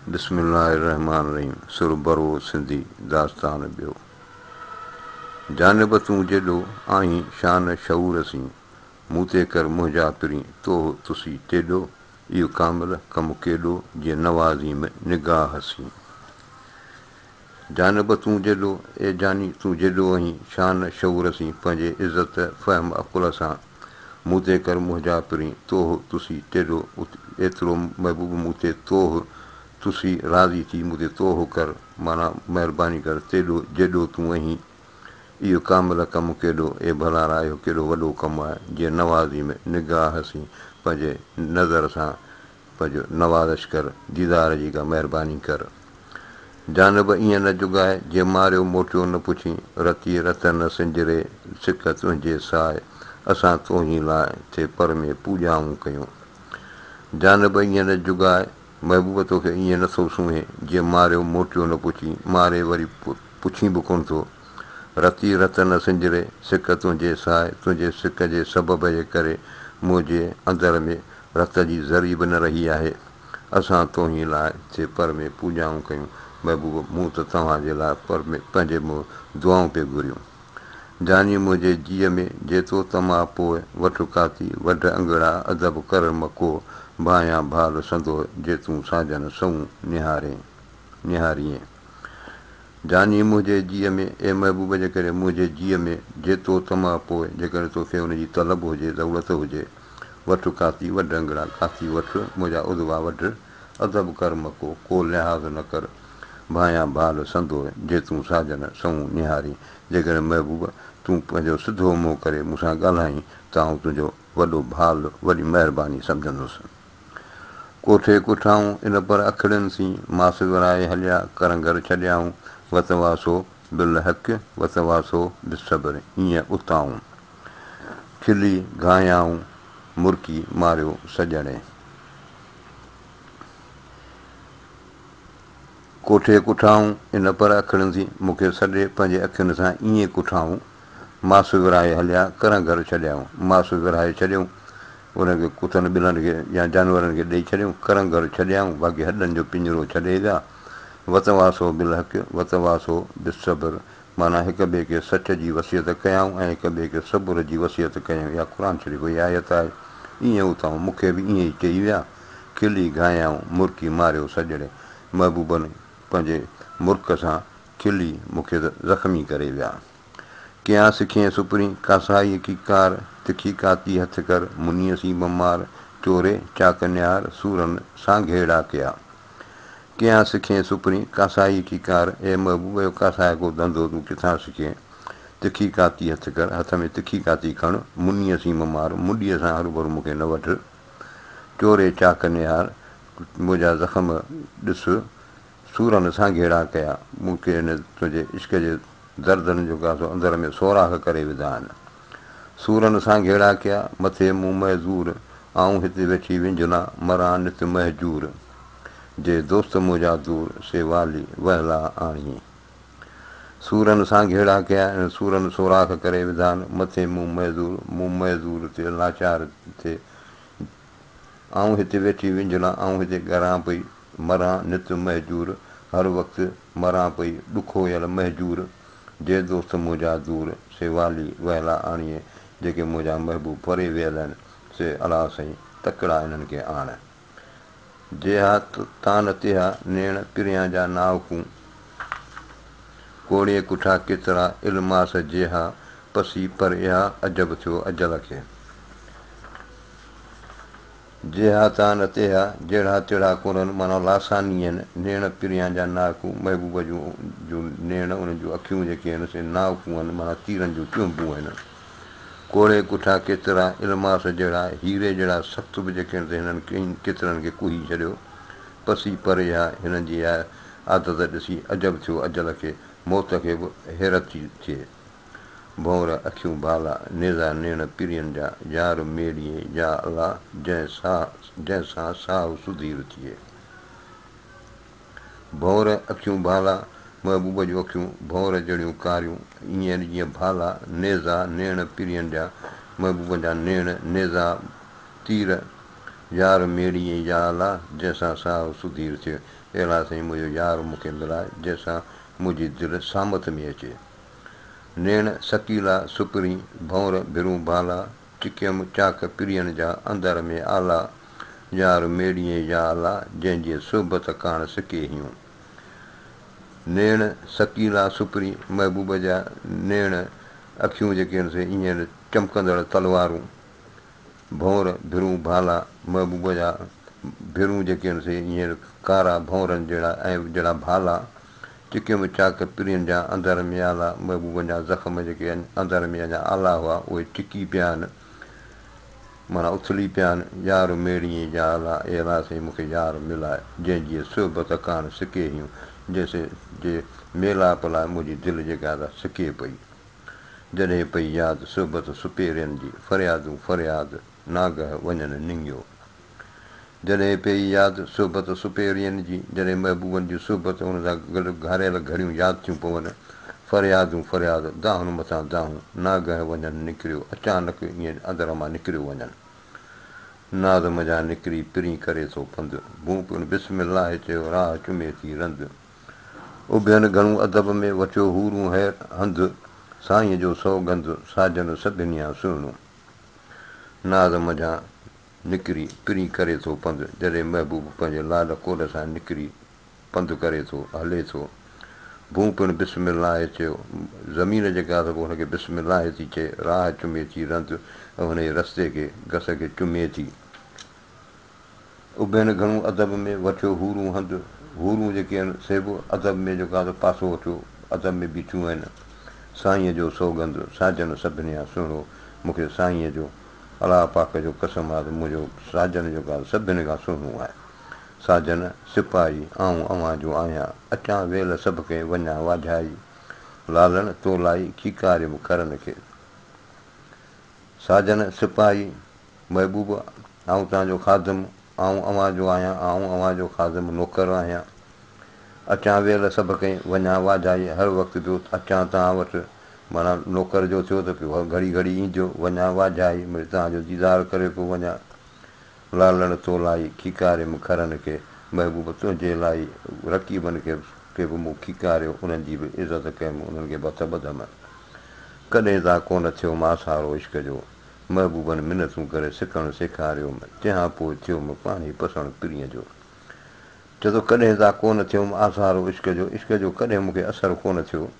बिस्मिल्लाहिर्रहमानिर्रहीम सुर बरो सिंधी दास्तान ॿियो। जानब तूं जेॾो आहीं शान शऊर सी, मूं ते कर मुंहिंजा पिरी तो तुसी टेॾो, इहो कामिल कमु केॾो जीअं नवाज़ी में निगाह सी। जानब तूं जेॾो ए जानी तूं जेॾो आहीं शान शऊर सी, पंहिंजे इज़त फ़हम अकुल सां मूं ते कर मुंहिंजा पिरी तोह तुसी टेॾो, एतिरो महबूब मूं ते तोह तुसी राज़ी थी मूं ते तोह कर, माना महिरबानी कर तेॾो जेॾो तूं आहीं, इहो कामिल कमु केॾो ए भला रायो केॾो वॾो कमु आहे, जीअं नवाज़ी में निगाह सी पंहिंजे नज़र सां पंहिंजो नवाज़श कर, दीदार जी का महिरबानी कर। जानब ईअं न जुगाए जीअं मारियो मोटियो न पुछी, रती रत न सिंजरे सिक तुंहिंजे साए, असां तोहीं लाइ थिए पर में पूॼाऊं कयूं। जानब ईअं न जुगाए महबूब तोखे ईअं नथो सूंहे जीअं मारियो मोटियो न पुछी, मारे वरी पुछी बि कोन थो, रती रत न सिंजरे सिक तुंहिंजे साए, तुंहिंजे सिक जे सबब जे करे मुंहिंजे अंदर में रत जी ज़री बि न रही आहे, असां तोहीं लाइ थिए पर में पूॼाऊं कयूं। महबूब मूं त तव्हांजे लाइ पर में पंहिंजे मुंहुं दुआऊं पिए घुरियूं। जानी मुंहिंजे जीअ में जेतो तमा पोइ वठु काती वढ अंगड़ा अदब कर मको, भायां भाल संदो जे तूं साजन सऊं निहारीअ। जानी मुंहिंजे जीअ में ए महबूब जे करे मुंहिंजे जीअ में जेतो तमा पोइ, जेकॾहिं तोखे हुनजी तलब हुजे ज़रूरत हुजे, वठु काती वढ अंगड़ा काती वठु मुंहिंजा उदवा वढ, अदब कर मको को लिहाज़ न कर, भायां भाल संदो जे तूं साजन सऊं निहारी। जेकॾहिं महबूब तूं पंहिंजो सिधो मुंहुं करे मूंसां ॻाल्हाईं त आउं तुंहिंजो वॾो भाल वॾी महिरबानी सम्झंदुसि। कोठे कुठाऊं इन पर अखिड़ियुनि सी, मास विराए हलिया करंगर छॾियाऊं, वतवासो बिल हक़ वतवासो बिसब्र ईअं उताऊं, खिली घायाऊं मुर्की मारियो सॼणे। कोठे कुठाऊं इन पर अखिड़ियुनि सी, मूंखे सॼे पंहिंजे अखियुनि सां ईअं कुठाऊं, मास विराए हलिया करंगर छॾियाऊं, मास विराए छॾियूं उनखे कुतनि ॿिलनि खे या जानवरनि खे ॾेई छॾियूं, करंगर छॾियाऊं बाक़ी हॾनि जो पिंजरो छॾे विया। वतवासो बिल हक़ वतवासो बिसब्र, माना हिक ॿिए खे सच जी वसियत कयऊं ऐं हिक ॿिए खे सब्र जी वसियत कयऊं, इहा क़ुर शरीफ़ जी आयत आहे। ईअं उताऊं मूंखे बि ईअं ई चई विया, खिली घायाऊं मुर्की मारियो सॼणे। महबूबनि पंहिंजे मुर्क सां खिली मूंखे ज़ख़्मी करे विया। कयां सिखियं सुपरी कासाई की कार, तिखी काती हथ कर मुनीअ सी ममार, चोरे चाक न्यार सूरन सां घेड़ा कया। कयां सिखियं सुपरी कासाई की कार, ए महबूब जो कासाए को धंधो तूं किथां सिखियं, तिखी काती हथ कर हथ में तिखी काती खण, मुनीअ सी ममार मुंडीअ सां हरू भरू मूंखे न वठ, चोरे चाक निहार मुंहिंजा ज़ख़्म ॾिस, सूरनि सां घेड़ा कया, मूंखे हिन तुंहिंजे इश्क जे दर्दनि जो का अंदर में सोराख़ करे विधा आहिनि। सूरनि सां घेड़ा कया मथे मूं महज़ूर, आऊं हिते वेठी विंझना मरां नित महजूर, जे दोस्त मुंहिंजा दूर से वाली वहला आणीअ। सूरनि सां घेड़ा कया ऐं सूरनि सोराख़ करे विधा आहिनि, मथे मूं महज़ूर ते लाचार थिए, आऊं हिते वेठी विंझना आऊं हिते ॻरां पई, मरां नित महजूर हर वक़्तु मरां पई ॾुखोयल महजूर, जे दोस्त मुंहिंजा दूर से वाली वहला आणीअ, जेके मुंहिंजा महबूब परे वियल आहिनि से अला साईं तकिड़ा इन्हनि खे आण। जेहा तान तेहा नेण पिरियां जा नावकूं, कोड़े कुठा केतिरा इल्मास जेहा, पसी पर इहा अजब थियो अजल खे। जेहा तान तेहा जहिड़ा तिड़ा कोन्हनि, माना लासानी आहिनि, नेण पिरियां जा नावकूं महबूब जूं नेण उन्हनि जूं अखियूं जेके आहिनि से नावकूं आहिनि, माना तीरनि जूं टियूंबूं आहिनि। कोड़े कुठा केतिरा इल्मास जहिड़ा हीरे जहिड़ा सख़्तु बि जेके आहिनि हिननि केतिरनि खे कुही छॾियो, पसी पर इहा हिननि जी इहा आदत ॾिसी अजब थियो अजल खे, मौत खे बि हैरत थी थिए। भौर अखियूं भाला नेज़ा नेण पिरियनि जा, यार मेड़िए या अला जंहिंसां साहु सुधीर थिए। भौर अखियूं भाला महबूब जूं अखियूं भौर जहिड़ियूं कारियूं, ईअं जीअं भाला नेज़ा नेण पिरियनि जा, महबूब जा नेण नेज़ा तीर यार मेड़ीअ या अला जंहिंसां साहु सुधीर थियो। अहिड़ा साईं मुंहिंजो यार मूंखे मिलाए जंहिंसां मुंहिंजी दिलि सामत में अचे। नेण सकीला सुपरी भंवर भिरूं भाला टिकियमि चाक पिरियनि जा अंदर में आला। यार मेड़ीअ या अला जंहिंजी सोबत कान सिके हियूं। नेण सकीला सुपरी महबूब जा नेण अखियूं जेके आहिनि से ईअं चमकंदड़ तलवारूं। भंवर भिरूं भाला महबूब जा भिरूं जेके आहिनि से ईअं कारा भंवरनि जहिड़ा ऐं जहिड़ा भाला। टिकियमि चाक पिरियनि जा अंदर में आला महबूबनि जा ज़ख़्म जेके आहिनि अंदर में अञा आला हुआ उहे टिकी पिया आहिनि, माना उथली पिया आहिनि। यार मेड़ीअ जा आला अहिड़ा साईं मूंखे यार मिलाए जंहिंजी सोबत कान सिके हियूं। जैसे जे मेलाप लाइ मुंहिंजी दिलि जेका त सिके पई। जॾहिं पई यादि सोबत सुपेरियनि जी फ़रियादूं फ़रियाद नागह वञनि निंगियो। जॾहिं पई यादि सोबत सुपेरियनि जी जॾहिं महबूबनि जी सोबत हुन सां गॾु घारियल घड़ियूं यादि थियूं पवनि। फ़रियादूं फ़रियाद दाहुनि मथां दाहूं नागह वञनि निकिरियो। अचानक ईअं अंदर मां निकिरियो वञनि। नाज़ मज़ा निकिरी पिरी करे थो पंधु भूं पिणु बिस्मिल्लाह चयो राह चुमे थी रंधु। उभियनि घणो अदब में वठियो हूरूं है हंधु साईंअ जो सौगंधु साजन सभिनी सुहिणो। नाज़ मज़ा निकिरी पिरी करे थो पंधु जॾहिं महबूब पंहिंजे लाल कोल सां निकिरी पंधु करे थो हले थो। भूं पिणु बिस्मिल्लाह चयो ज़मीन जेका त पोइ हुनखे बिस्मिल्लाह थी चए राह चुमे थी रंधु ऐं हुन जे रस्ते खे घस खे चुमे थी। उभियनि घणो अदब में वठियो हूरूं हंधु हूरूं जेके आहिनि से बि अदब में जेका त पासो वठियो अदब में बीठियूं आहिनि। साईंअ जो सौगंधु साजन सभिनी सुहिणो। मूंखे साईंअ जो अलाह पाक जो कसम आहे त मुंहिंजो साजन जेको आहे सभिनी खां सुहिणो आहे। साजन सिपाही आऊं अव्हां जो आहियां अचां वेल सभु कंहिं वञा वाझाई लालण तोलाई खीकारियुमि करनि खे। साजन सिपाही महबूब आऊं तव्हांजो ख़ादिम आऊं अव्हां जो आहियां आऊं अव्हां जो ख़ादिम नौकर आहियां। अचां वेल सभु कंहिं वञा वाझाई हर वक़्तु पियो अचां तव्हां वटि माना नौकर जो थियो त पियो घड़ी घड़ी ईंदो वञा वाझाई मिड़ई तव्हांजो दीदार करे पियो वञा। लालण तोलाई खीकारियुमि खरनि खे महबूब तुंहिंजे लाइ रक़ीबनि खे बि मूं खीकारियो उन्हनि जी बि इज़त कयमि उन्हनि खे बथ ॿधमि। कॾहिं त कोन थियो मासारो इश्क जो महबूबनि मिनतूं करे सिखणु सेखारियोमि तंहिंखां पोइ थियो मूं पाणी पसणु पिरीअ जो। चए थो कॾहिं त कोन थियो आसारो इश्क जो कॾहिं मूंखे असरु कोन थियो।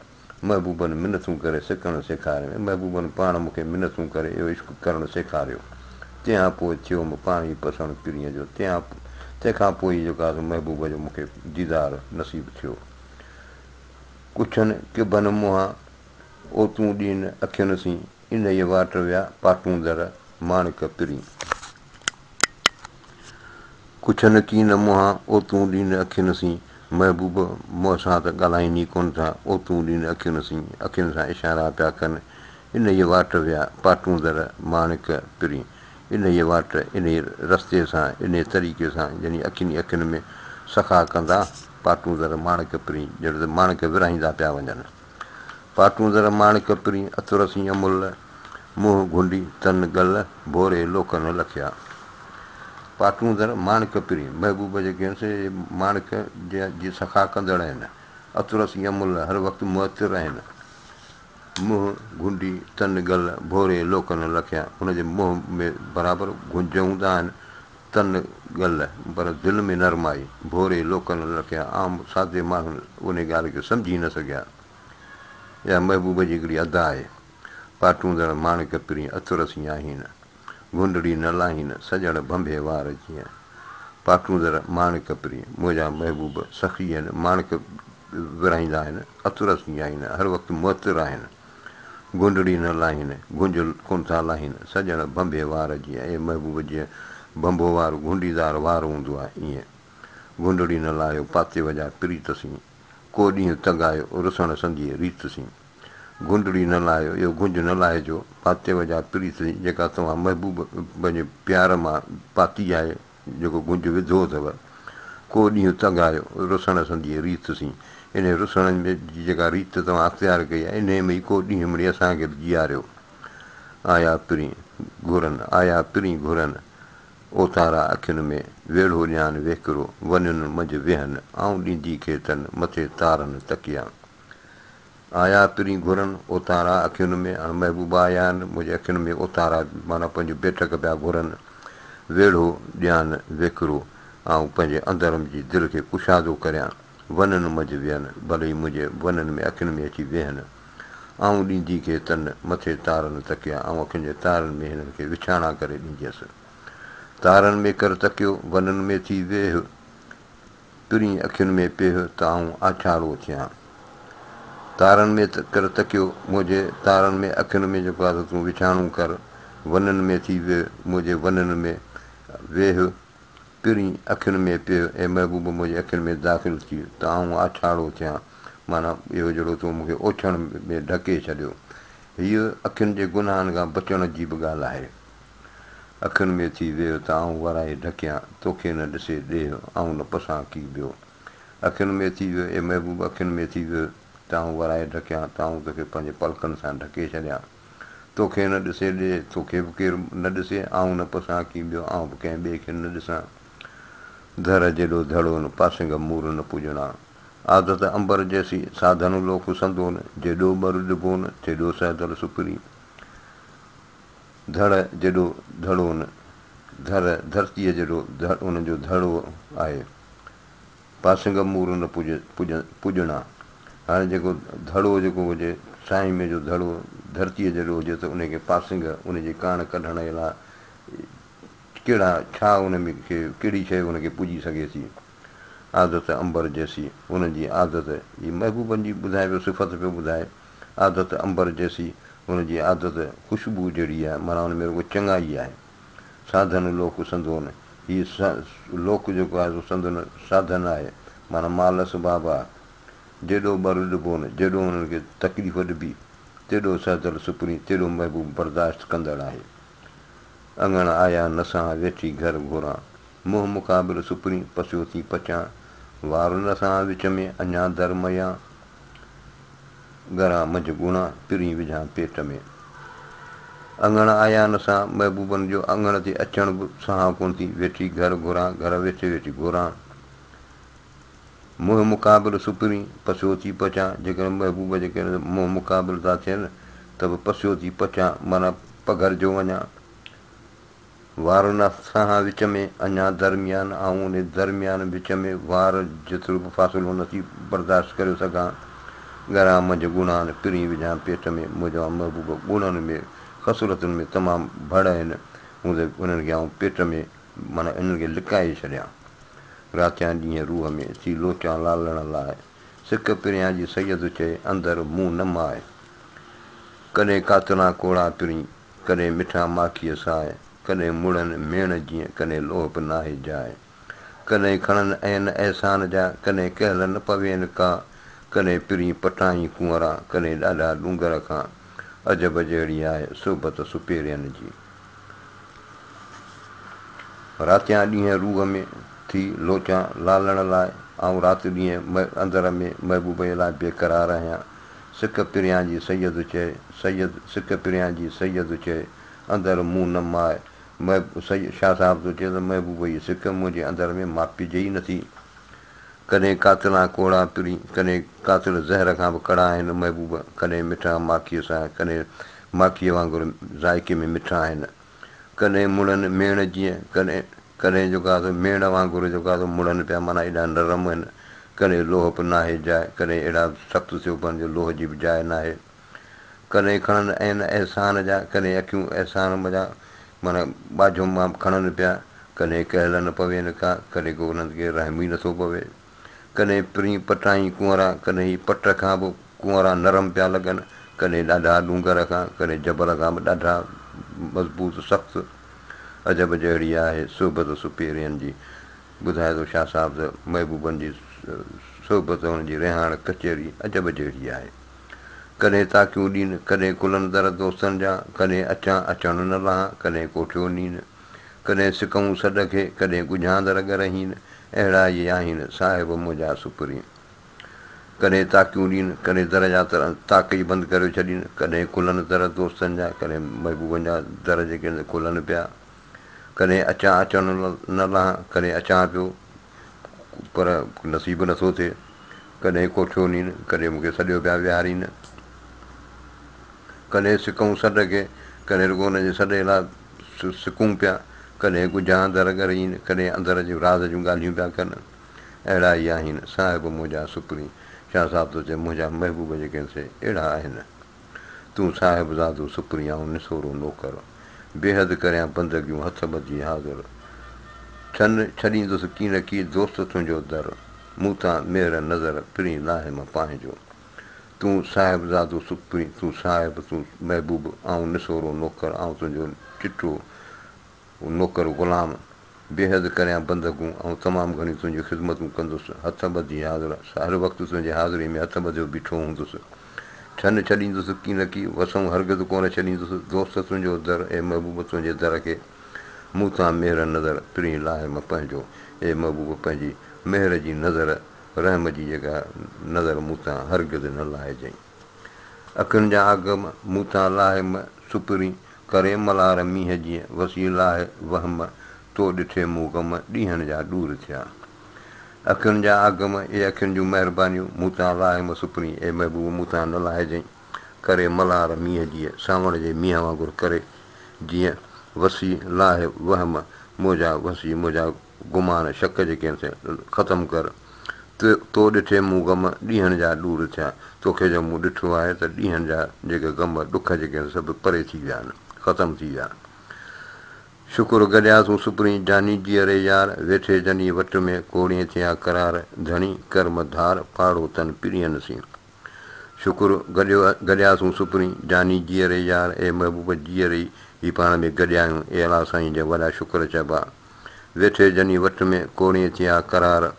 महबूबनि मिनतूं करे सिखणु सेखारियो महबूबनि पाण मूंखे मिनतूं करे इहो इश्क करणु सेखारियो। तंहिंखां पोइ थियो मूं पाणी पसणु पिरीअ जो तंहिंखां पोइ जेको आहे महबूब जो मूंखे दीदार नसीबु थियो। कुझनि किबनि मुंहां ओतूं ॾींहं अखियुनि सी इन ई वाट विया पाटूंदर माणिक पिरी। कुझनि कीन मुंहां ओतूं ॾींहं अखियुनि सी महबूब मुंहं सां त ॻाल्हाईंदी कोन था ओतूं ॾींहं अखियुनि सां इशारा पिया कनि। इन ई वाट विया पाटूंदर माणिक पिरी। इन ई वाट इन रस्ते सां इन तरीक़े सां यानी अखियुनि में सखा कंदा पाटूंदर माणिक पिरी ॼण त माणिक विरहाईंदा पिया वञनि। पाटूंदर माणिक पिरी अथुरसी अमुल मुंहुं घुंडी तन गल भोरे लोकनि लखिया। पाटूंदर माणिक पिरी महबूब जेके आहिनि से माणिक जी सखा कंदड़ आहिनि। अथुरसी अमुल हर वक़्तु मुअतिर आहिनि। मुंहुं घुंडी तन गल भोरे लोकनि लखिया हुनजे मुंहं में बराबरि गुंज हूंदा आहिनि तन गल पर दिलि में नरमाई भोरे लोकनि लखिया आम सादे माण्हू उन ॻाल्हि खे सम्झी न सघिया। इहा महबूब जी हिकिड़ी अदा आहे। पाटूंदड़ माणिक पिरी अथुरसी आहिनि घुंडड़ी न लाहीनि सॼण भंभे वार जीअं। पाटूंदड़ माणिक पिरी मुंहिंजा महबूब सखी आहिनि माणिक विरहाईंदा आहिनि अथुरसी आहिनि हर वक़्तु मुअतिर आहिनि। घुंडड़ी न लाहीनि गुंज कोन था लाहीनि सॼण भंभे वार जीअं ऐं महबूब जीअं भंभो वारो घुंडीदार वार हूंदो आहे ईअं। घुंडड़ी न लाहियो पाते वॼा प्रीतसीं को ॾींहुं तगायो रुसण संधी रीतसीं। घुंडड़ी न लाहियो इहो गुंज न लाहिजो पाते वॼा प्रीत जेका तव्हां महबूब पंहिंजे प्यार मां पाती आहे जेको गुंज विधो अथव को ॾींहुं तगायो रुसण संधी रीतसीं। इन रुसण में जेका रीत तव्हां अख़्तियार कई आहे इन में ई को ॾींहुं मिड़ी असांखे जीआरियो। आया पिरी घुरनि ओतारा अखियुनि में वेढ़ो ॼाण वेकिरो वञनि मंझि वेहनि आऊं ॾींदी खेतनि मथे तारनि तकिया आया पिरी घुरनि ओतारा अखियुनि में हाणे महबूबा आया आहिनि मुंहिंजे अखियुनि में ओतारा माना पंहिंजो बेटक पिया घुरनि वेढ़ो ॼाण वेकिरो ऐं पंहिंजे अंदरि जी दिलि खे कुशादो करियां वननि मंझि विहनि भले ई मुंहिंजे वननि में अखियुनि में अची वेहनि आऊं ॾींदी खे तन मथे तारनि तकिया ऐं अखियुनि जे तारनि में हिननि खे विछाणा करे ॾींदसि तारनि में कर तकियो वननि में थी वेह पिरी अखियुनि में पेह त आऊं आछाड़ो थियां तारनि में कर तकियो मुंहिंजे तारनि में अखियुनि में जेको आहे तूं विछाणो कर वननि में थी वेह मुंहिंजे वननि में वेह पिरी अखियुनि में पेह ऐं महबूब मुंहिंजे अखियुनि में दाख़िल थी त आऊं आछाड़ो थियां माना इहो जहिड़ो तूं मूंखे ओछण में ढके छॾियो हीअ अखियुनि जे गुनाहनि खां बचण जी बि ॻाल्हि आहे अखियुनि में थी वियो त आऊं वराए ढकियां तोखे न ॾिसे ॾेह आऊं न पसां की ॿियो अखियुनि में थी वियो ऐं महबूब अखियुनि में थी वियो त आऊं वराए ढकियां त आऊं तोखे पंहिंजे पलकनि सां ढके छॾियां तोखे न ॾिसे ॾे तोखे बि केरु न ॾिसे आऊं न पसां की ॿियो आऊं बि कंहिं ॿिए खे न ॾिसां धर जेॾो धड़ो न पासिंग मूर न पूॼणा आदत अंबर जैसी साधन लोक संदोन जेॾो ॿर ॾिबोन तेॾो सैदल सुपरी धड़ जेॾो धड़ो न धर धरतीअ जहिड़ो उनजो धड़ो आहे पासिंग मूर न पूॼणा हाणे जेको धड़ो जेको हुजे साईं में जो धड़ो धरतीअ जहिड़ो हुजे त उनखे पासिंग उनजी काण कढण जे लाइ कहिड़ा छा उन में कहिड़ी शइ उनखे पुॼी सघे थी आदत अंबर जैसी उनजी आदत ही महबूबनि जी ॿुधाए पियो सिफ़त पियो ॿुधाए आदत अंबर जैसी हुनजी आदत ख़ुशबू जहिड़ी आहे माना हुन में रुॻो चङाई आहे साधन लोक संदोन हीअ लोक जेको आहे संदोन साधन आहे माना माल सुभाउ आहे जेॾो ॿर ॾिबो न जेॾो हुननि खे तकलीफ़ ॾिबी तेॾो सैदल सुपरी तेॾो महबूब बर्दाश्त कंदड़ आहे अङण आया नसां वेठी घर घुरां मुंहुं मुक़ाबिल सुपरी पसियो थी पचां वार नसां विच में अञा धर्मया घरां मंझि गुणा पिरी विझां पेट में अङण आया नसां महबूबनि जो अङण ते अचण बि सहा कोन थी वेठी घर घुरां घर वेठे वेठी घुरां मुंहुं मुक़ाबिल सुपरी पसियो थी पचां जेकर महबूब जेकॾहिं मुंहुं मुक़ाबिल था थियनि त बि पसियो थी पचां माना पघरजो वञा वार नसां विच में अञा दरमियान ऐं उन दरमियान विच में वार जेतिरो बि फ़ासिलो नथी बर्दाश्त करे सघां घरां मंझि गुणा पिरी विझां पेट में मुंहिंजा महबूब गुणनि में ख़सरतुनि में तमामु भड़ आहिनि उन्हनि खे आऊं पेट में माना इन्हनि खे लिकाए छॾियां रातियां ॾींहं रूह में थी लोचां लालण लाइ सिक पिरियां जी सैयद चए अंदरि मुंहुं न माए कॾहिं कातला कोड़ा पिरी कॾहिं मिठा माखीअ साए कॾहिं मुड़नि मेण जीअं कॾहिं लोह बि नाहे जाए कॾहिं खणनि ऐं अहसान जा कॾहिं कहल न पवेनि का कॾहिं पिरी पटाई कुंवरा कॾहिं ॾाढा डूंगर खां अजब जहिड़ी आहे सोबत सुपेरियनि जी रातियां ॾींहं रूह में थी लोचां लालण लाइ ऐं राति ॾींहं अंदर में महबूब जे लाइ बेक़रार आहियां सिक पिरियां जी सैयद चए सिक पिरियां जी सैयद चए अंदरि मुंहुं न माए शाह साहिब थो चए त महबूब जी सिक मुंहिंजे अंदर में मापिजे ई नथी कॾहिं कातला कोड़ा पिरी कॾहिं कातिल ज़हर खां बि कड़ा आहिनि महबूब कॾहिं मिठा माखीअ सां कॾहिं माखीअ वांगुरु ज़ाइके में मिठा आहिनि कॾहिं मुड़नि मेण जीअं कॾहिं जेको आहे मेण वांगुरु जेको आहे मुड़नि पिया माना एॾा नरम आहिनि कॾहिं लोह बि नाहे जाइ कॾहिं अहिड़ा सख़्तु थियो पवनि जो लोह जी बि जाइ नाहे कॾहिं खणनि ऐं अहसान जा कॾहिं अखियूं अहसान जा माना बाझो मां खणनि पिया कॾहिं कहल न पवेनि का कॾहिं को उन्हनि खे रहम ई नथो पवे कॾहिं पिरी पटाई कुंवरा कॾहिं पट खां बि कुंवरा नरम पिया लॻनि कॾहिं ॾाढा डूंगर खां कॾहिं जबल खां बि ॾाढा मज़बूत सख़्तु अजब जहिड़ी आहे सोबत सुपेरियनि जी ॿुधाए थो शाह साहिब त महबूबनि जी सोबत हुनजी रिहाइण कचेरी अजब जहिड़ी आहे कॾहिं ताकियूं ॾीन कॾहिं कुलनि दर दोस्तनि जा कॾहिं अचणु न लहां कॾहिं कोठियो नीन कॾहिं सिकऊं सॾ खे कॾहिं ॻुझांदड़ गरहीन अहिड़ा इहे आहिनि साहिब मुंहिंजा सुपरी कॾहिं ताकियूं ॾीन कॾहिं दर जा ताक ई बंदि करे छॾीनि कॾहिं कुलनि दर दोस्तनि जा कॾहिं महबूबनि जा दर जेके खुलनि पिया कॾहिं अचण न लहां, कॾहिं अचां पियो पर नसीब नथो थिए, कॾहिं कोठियो नी, कॾहिं मूंखे सॼो पिया विहारीनि, कॾहिं सिकूं सॾ खे, कॾहिं रुॻो हुनजे सॾ लाइ सिकूं पिया, कॾहिं गुझां दर ॻरीनि, कॾहिं अंदर जूं राज़ जूं ॻाल्हियूं पिया कनि। अहिड़ा ई आहिनि साहिब मुंहिंजा सुपिरी। शाह साहिब थो चए मुंहिंजा महबूब जेके से अहिड़ा आहिनि। तूं साहिबज़ादो सुपिरी ऐं निसोरो नौकर, बेहद करियां बंदगियूं हथ ॿधी हाज़ुर, छॾींदुसि की न की दोस्त तुंहिंजो दर, मूं तां मेर नज़र पिरी लाहे मां पंहिंजो। तूं साहिबज़ादो सुपिरी, तूं साहिब, तूं महबूब ऐं निसोरो नौकर, ऐं तुंहिंजो चिठो नौकर ग़ुलाम, बेहद करियां बंदगूं ऐं तमामु घणियूं तुंहिंजियूं ख़िदमतूं कंदुसि, हथ ॿधी हाज़ुर, हर वक़्तु तुंहिंजे हाज़िरी में हथ ॿधियो बीठो हूंदुसि, छॾींदुसि की न की वसूं हरगिज़ कोन छॾींदुसि, दोस्त तुंहिंजो दर ऐं महबूब तुंहिंजे दर खे, मूं तां मेहर नज़र पिरी लाहे मां पंहिंजो। ए महबूब पंहिंजी मेहर जी नज़र, रहम जी जेका नज़र मूं तां हरगिज़ न लाहिजांइ। अखियुनि जा अगम मूं तां लाहे सुपिरी, करे मल्हार मींहं जीअं वसी लाहे वहम, तो ॾिठे मूं ग़म ॾींहंनि जा ॾूर थिया। अखियुनि जा अगम, ए अखियुनि जूं महिरबानियूं मूं तां लाहे सुपिरी, ए महबूब मूं तां न लाहिजांइ, करे मल्हार मींहं जीअं सावण जे मींहं वांगुरु करे, जीअं वसी लाहे वहम, मुंहिंजा वसी मुंहिंजा गुमान शक जेके आहिनि ख़तमु कर, तो ॾिठे मूं ग़म ॾींहंनि जा ॾूर थिया। तोखे जो मूं ॾिठो आहे त ॾींहंनि जा जेके ग़म ॾुख जेके आहिनि सभु परे थी विया आहिनि, ख़तमु थी विया। शुकुरु गॾिया तूं सुपिरी जानी जीअरे यार, वेठे जनी वट में कोड़ीअ थिया करार, धणी कर्म धार पाड़ो तन पिड़ियनि सी। शुकुरु गॾिया तूं सुपिरी जानी जीअरे यार, ए महबूब जीअरे ही पाण में गॾिया आहियूं, ए अला साईं जा वॾा शुक्र चइबा। वेठे जनी वट में कोड़ीअ थिया करार,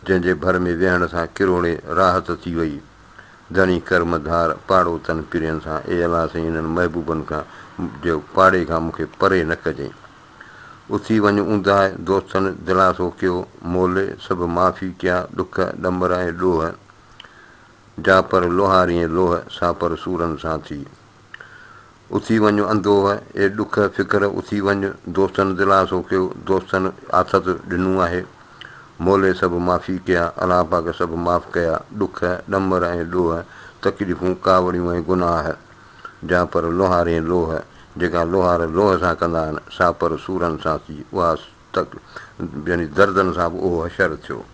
जंहिंजे भर में वेहण सां किरोड़े राहत थी वई, धणी कर्म धार पाड़ो तन पिरियनि सां। ए अला साईं इन्हनि महबूबनि खां जो पाड़े खां मूंखे परे न कजांइ। उथी वञ ऊंदाहे दोस्तनि दिलासो कयो मोले, सभु माफ़ी कया ॾुख ॾंबर ऐं ॾोह, जा पर लोहारीअ लोह सा पर सूरनि सां थी। उथी वञ अंदोह ए ॾुख फ़िकर, उथी वञ दोस्तनि दिलासो कयो, दोस्तनि आथत ॾिनो आहे, मोले सभु माफ़ी कया, अलाह पाक सभु माफ़ु कया ॾुख ॾंबर ऐं ॾोह, तकलीफ़ूं कावड़ियूं ऐं गुनाह, जा पर लोहारे लोह, जेका लोहार लोह सां कंदा आहिनि, सा पर सूरनि सां थी, उहा यानी दर्दनि सां बि उहो हशर थियो।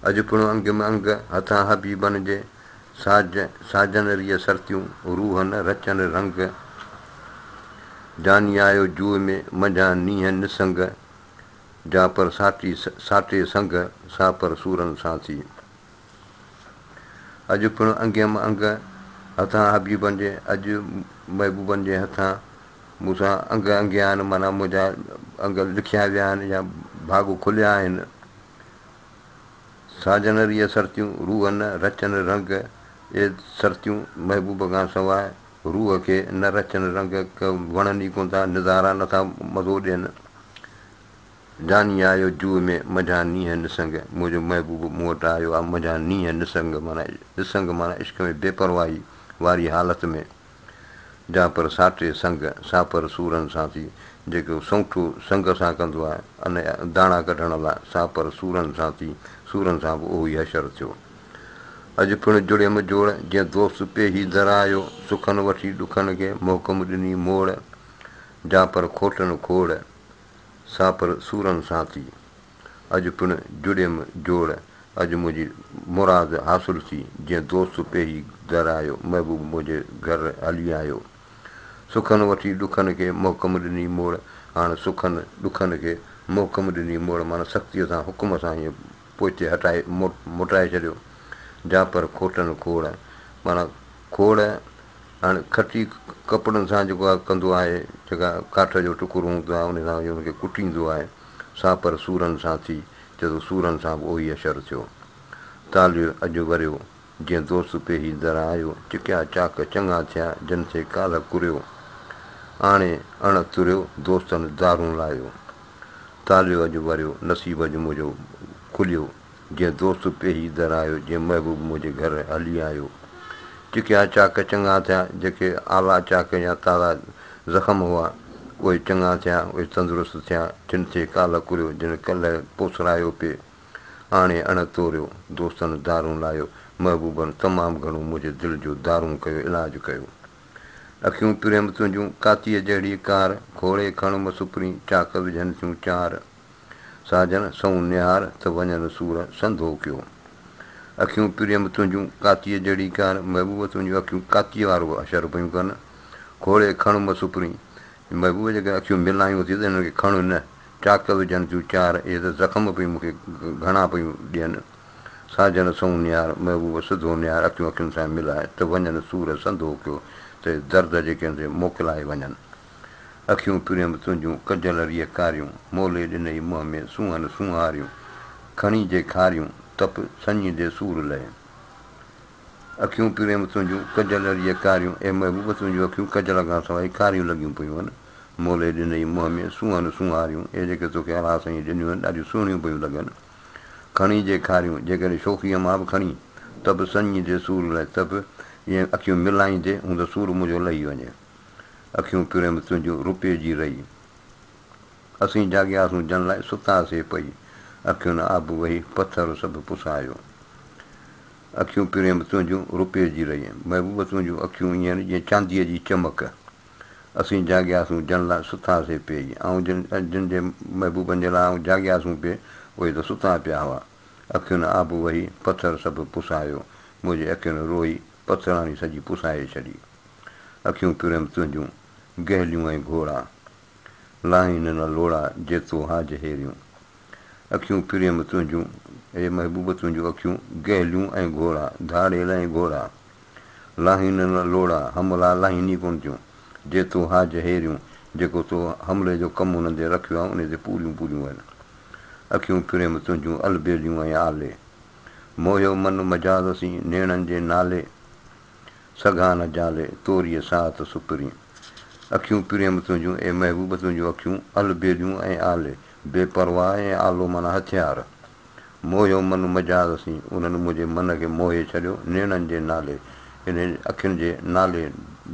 अॼु पिणु अंग में अंग हथां हबीबनि जे, साजनरीअ सर्तियूं रूह न रचनि रंग, जानी आयो जूअ में मंझां नीहं निसंग, जा पर साटे संग, सा पर सूरनि सां थी। अॼु पिणु अंगे में अंग हथां हबीबनि जे, अॼु महबूबनि जे हथां मूंसां अंग अंगिया आहिनि, माना मुंहिंजा अंग लिखिया विया आहिनि या भाॻ खुलिया आहिनि। साजनरीअ सर्तियूं रूह न रचनि रंग, ए सर्तियूं महबूब खां सवाइ रूह खे न रचनि रंग, वणनि ई कोन था, नज़ारा नथा मज़ो ॾियनि। जानी आयो जूअ में मंझां नीहं निसंग, मुंहिंजो महबूब मूं वटि आयो आहे मंझां नीहं निसंग, माना निसंग माना इश्क में बेपरवाही वारी हालति में, जा पर साटे संग, सा पर सूरनि सां थी, जेको सौठो संग सां कंदो आहे अने दाणा कढण लाइ, सा पर सूरनि सां थी, सूरनि सां बि उहो ई हशर थियो। अॼु पिणु जुड़ियमि जोड़ जीअं दोस्त पेही दरायो, सुखनि वठी ॾुखनि खे मोहकम ॾिनी मोड़, जा पर खोटनि खोड़, सा पर सूरनि सां थी। अॼु पिणु जुड़ियमि जोड़, अॼु मुंहिंजी मुराद हासिलु थी, जीअं दोस्त पेही दरायो, महबूब मुंहिंजे घर हली आयो, सुखनि वठी ॾुखनि खे मोहकम ॾिनी मोड़, हाणे सुखनि ॾुखनि खे मोहकम ॾिनी मोड़, माना सख़्तीअ सां हुकुम सां हीअं पोइते हटाए मोटाए छॾियो। जा पर खोटनि खोड़, माना खोड़ हाणे खटी कपिड़नि सां जेको आहे कंदो आहे, जेका काठ जो टुकुर हूंदो आहे उन सां हुनखे कुटींदो आहे, सा पर सूरनि सां थी, चए थो सूरनि सां बि उहो ई असरु थियो। तालियो अॼु वरियो जीअं दोस्त पेही दरायो, चिकिया चाक चङा थिया जिन ते काल्ह कुरियो, आणे अण तुरियो दोस्तनि दारूं लाहियो। तालियो अॼु वरियो नसीब अॼु मुंहिंजो खुलियो, जीअं दोस्त पेही दरायो, जीअं महबूब मुंहिंजे घर हली आयो, चिकिया चाक चङा थिया, जेके आला चाक या ताज़ा ज़ख़्म हुआ उहे चङा थिया, उहे तंदुरुस्त थिया, जिन ते काल कुरियो, जिन कल्ह पोसरायो पिए, हाणे अण तोरियो, दोस्तनि दारूं लाहियो, महबूबनि तमामु घणो मुंहिंजे दिलि जो दारूं कयो, इलाजु कयो। अखियूं प्रेम तुंहिंजूं कातीअ जहिड़ी कार, घोड़े खण मसुपरी चाक विझनि थियूं चार, साजन सऊं निहार त वञनि सूर संधो कयो। अखियूं प्रेम तुंहिंजूं कातीअ जहिड़ी कार, महबूब तुंहिंजूं अखियूं कातीअ वारो अशर पियूं कनि, घोड़े खण मसुपरी, महबूब जेके अखियूं मिलायूं थी त हिननि खे खण न, चाक विझनि थियूं चार, इहे त ज़ख़्म पई मूंखे घणा पियूं ॾियनि, साजन सऊं निहार, महबूब सिधो निहार, अखियूं अखियुनि सां मिलाए त वञनि सूर संधो कयो, त दर्द जेके आहिनि मोकिलाए वञनि। अखियूं प्रेम तुंहिंजूं कजल रिए कारियूं, मोले ॾिनई मुंहं में सूंहनि सूंहारियूं, खणी जे खारियूं तप सञी सूर लहे। अखियूं प्रेम तुंहिंजूं कजल रिए कारियूं, ऐं महबूब तुंहिंजूं अखियूं कजल खां सवाइ कारियूं लॻियूं पियूं आहिनि, मोले ॾिनई मुंहं में सूंहनि सूंहारियूं, इहे जेके तोखे अलाह साईं ॾिनियूं आहिनि ॾाढियूं सुहिणियूं पियूं लॻनि, खणी जे खारियूं, जेकॾहिं शोखीअ मां बि खणी तब सञी जे सूर लहे, तब ईअं अखियूं मिलाईंदे हूं त सूर मुंहिंजो लही वञे। अखियूं प्रेम तुंहिंजूं रुपये जी रही, असीं जाॻियासीं जन लाइ सुतासीं पई, अखियुनि आबू वही पथर सभु पुसायो। अखियूं प्रेम तुंहिंजूं रुपये जी रही, महबूब तुंहिंजूं अखियूं ईअं जीअं चांदीअ जी चमक, असीं जाॻियासीं जन लाइ सुतासीं पई, ऐं जिन जे महबूबनि जे लाइ जाॻियासीं पिए उहे त सुता पिया हुआ। अखियुनि आबू वही पथर सभु पुसायो, मुंहिंजे अखियुनि रोई पथराणी सॼी पुसाए छॾी। अखियूं प्रेम तुंहिंजूं गहलियूं ऐं घोड़ा, लाहिनि न लोड़ा जेतो हाज हेरियूं। अखियूं प्रेम तुंहिंजूं, हे महबूब तुंहिंजूं अखियूं गहलियूं ऐं घोड़ा, धाड़ेल ऐं घोड़ा, लाहिनि न लोड़ा, हमला लाहिनी कोन थियूं, जेतो हाज हेरियूं, जेको तो हमले जो कमु उन्हनि ते रखियो आहे उन ते पूरियूं पूरियूं आहिनि। अखियूं प्रेम तुंहिंजूं अलबेलियूं ऐं आले, मोहियो मन मजादसीं नेणनि जे नाले, सघा न जाले तोरीअ साथ सुपरी। अखियूं प्रेम तुंहिंजूं, ऐं महबूब तुंहिंजूं अखियूं अलबेलियूं ऐं आले, बेपरवाह ऐं आलो माना हथियार, मोहियो मन मजादसीं, उन्हनि मुंहिंजे मन खे मोहे छॾियो, नेणनि जे नाले, इन अखियुनि जे नाले,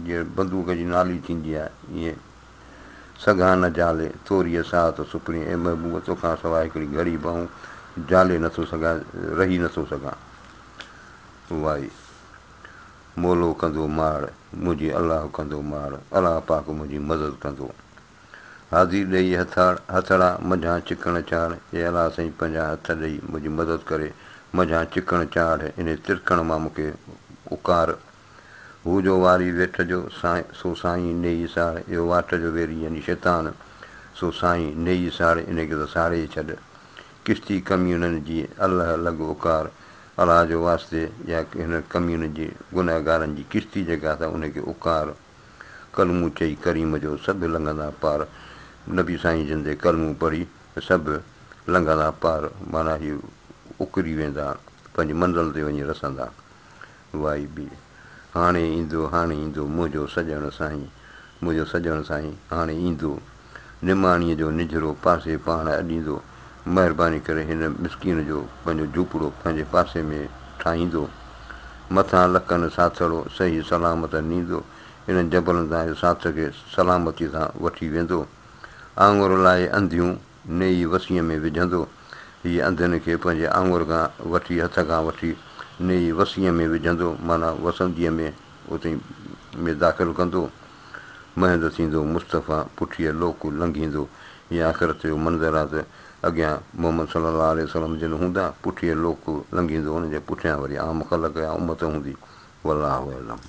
जीअं बंदूक जी नाली थींदी आहे ईअं, सघा न जाले तोरीअ साथ सुपरी, ऐं महबूब तोखां सवाइ हिकिड़ी घड़ी भाऊं जाले नथो सघां, रही नथो सघां। वाई मोलो कंदो माड़, मुंहिंजी अलाह कंदो माड़, अलाह पाक मुंहिंजी मदद कंदो। हाज़ी ॾेई हथड़ा मझां चिकण चाढ़, हे अलाह साईं पंहिंजा हथ ॾेई मुंहिंजी मदद करे, मझां चिकण चाढ़, इन तिरकण मां मूंखे उकार, हू जो वारी वेठ जो सो साईं नेई साड़, इहो वाट जो वेरी यानी शैतान, सो साईं नेई साड़, इनखे त साड़े छॾ। किश्ती कम्यूननि जी अलाह लॻ उकार, अलाह जो वास्ते या हिन कम्यून जी गुनहगारनि जी किश्ती जेका अथव उनखे उकार, कलमूं चई करीम जो सभु लंघंदा पार, नबी साईं जिन ते कलमूं पढ़ी सभु लंघंदा पार, माना हीअ उकरी वेंदा, पंहिंजी मंज़िल ते वञी रसंदा। वाई बि हाणे ईंदो मुंहिंजो सॼण साईं, मुंहिंजो सॼण साईं हाणे ईंदो, निमाणीअ जो निजरो पासे पाण अॾींदो, महिरबानी करे हिन मिसकीन जो पंहिंजो झूपड़ो पंहिंजे पासे में ठाहींदो, मथां लखनि साथड़ो सही सलामत नींदो, हिननि जबलनि तां साथ खे सलामती सां वठी वेंदो, आङुर लाइ अंधियूं नेई वसीअ में विझंदो, हीअ अंधनि खे पंहिंजे आङुर खां वठी हथ खां वठी नेई वसीअ में विझंदो, माना वसंतीअ में उते में दाख़िलु कंदो, महंद थींदो मुस्तफ़ा पुठीअ लोक लंघींदो, हीअ आख़िरत जो मंज़रु आहे त अॻियां मोहम्मद सल्लल्लाहु अलैहि वसल्लम जिन हूंदा पुठीअ लोक लंघींदो, हुनजे पुठियां वरी आम ख़लक़ या उमत हूंदी। वल्लाहु अलम।